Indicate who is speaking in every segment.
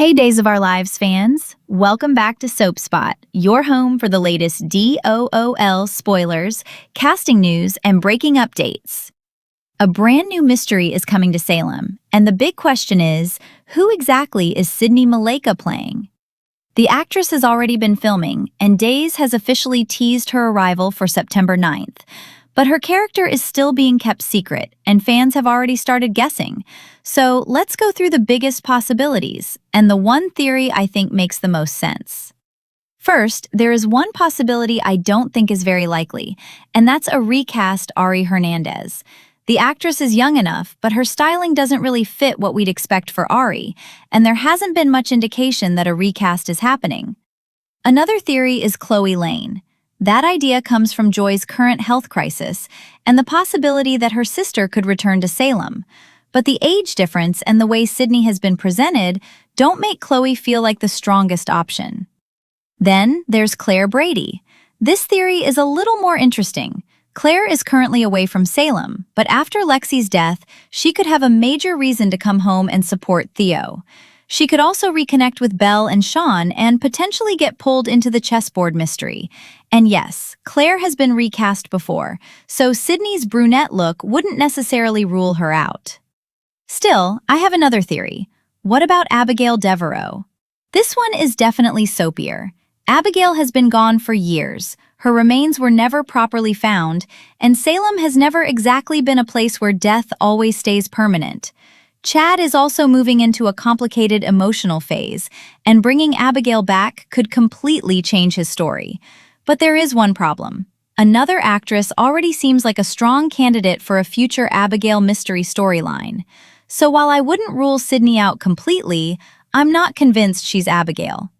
Speaker 1: Hey Days of Our Lives fans, welcome back to SoapSpot, your home for the latest DOOL spoilers, casting news, and breaking updates. A brand new mystery is coming to Salem, and the big question is, who exactly is Sydney Malleica playing? The actress has already been filming, and Days has officially teased her arrival for September 9th. But her character is still being kept secret, and fans have already started guessing. So let's go through the biggest possibilities, and the one theory I think makes the most sense. First, there is one possibility I don't think is very likely, and that's a recast Ari Hernandez. The actress is young enough, but her styling doesn't really fit what we'd expect for Ari, and there hasn't been much indication that a recast is happening. Another theory is Chloe Lane. That idea comes from Joy's current health crisis and the possibility that her sister could return to Salem. But the age difference and the way Sydney has been presented don't make Chloe feel like the strongest option. Then there's Claire Brady. This theory is a little more interesting. Claire is currently away from Salem, but after Lexi's death, she could have a major reason to come home and support Theo. She could also reconnect with Belle and Sean and potentially get pulled into the chessboard mystery. And yes, Claire has been recast before, so Sydney's brunette look wouldn't necessarily rule her out. Still, I have another theory. What about Abigail Deveraux? This one is definitely soapier. Abigail has been gone for years. Her remains were never properly found, and Salem has never exactly been a place where death always stays permanent. Chad is also moving into a complicated emotional phase, and bringing Abigail back could completely change his story. But there is one problem. Another actress already seems like a strong candidate for a future Abigail mystery storyline. So while I wouldn't rule Sydney out completely, I'm not convinced she's Abigail.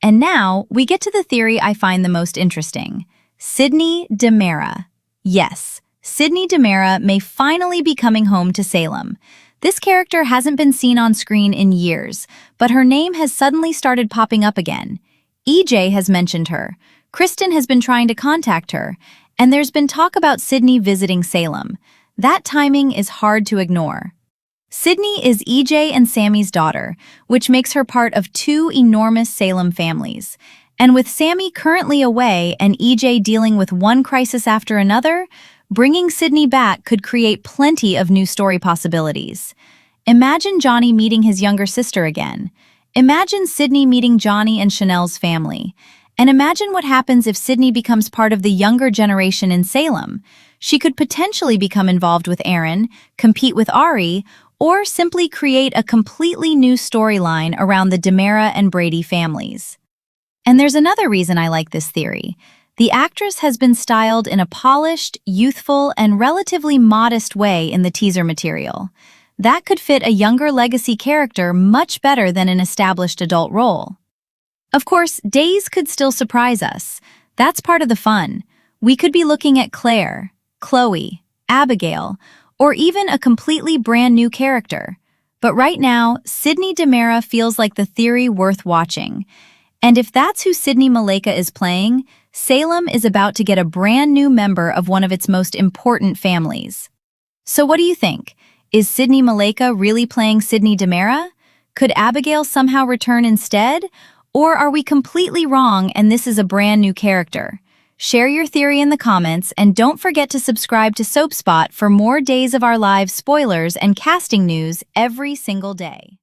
Speaker 1: And now, we get to the theory I find the most interesting. Sydney DiMera. Yes, Sydney DiMera may finally be coming home to Salem. This character hasn't been seen on screen in years, but her name has suddenly started popping up again. EJ has mentioned her. Kristen has been trying to contact her, and there's been talk about Sydney visiting Salem. That timing is hard to ignore. Sydney is EJ and Sami's daughter, which makes her part of two enormous Salem families. And with Sami currently away and EJ dealing with one crisis after another, bringing Sydney back could create plenty of new story possibilities. Imagine Johnny meeting his younger sister again. Imagine Sydney meeting Johnny and Chanel's family. And imagine what happens if Sydney becomes part of the younger generation in Salem. She could potentially become involved with Aaron, compete with Ari, or simply create a completely new storyline around the DiMera and Brady families. And there's another reason I like this theory. The actress has been styled in a polished, youthful, and relatively modest way in the teaser material. That could fit a younger legacy character much better than an established adult role. Of course, Days could still surprise us. That's part of the fun. We could be looking at Claire, Chloe, Abigail, or even a completely brand new character. But right now, Sydney DiMera feels like the theory worth watching. And if that's who Sydney Malleica is playing, Salem is about to get a brand new member of one of its most important families. So what do you think? Is Sydney Malleica really playing Sydney DiMera? Could Abigail somehow return instead? Or are we completely wrong and this is a brand new character? Share your theory in the comments and don't forget to subscribe to SoapSpot for more Days of Our Lives spoilers and casting news every single day.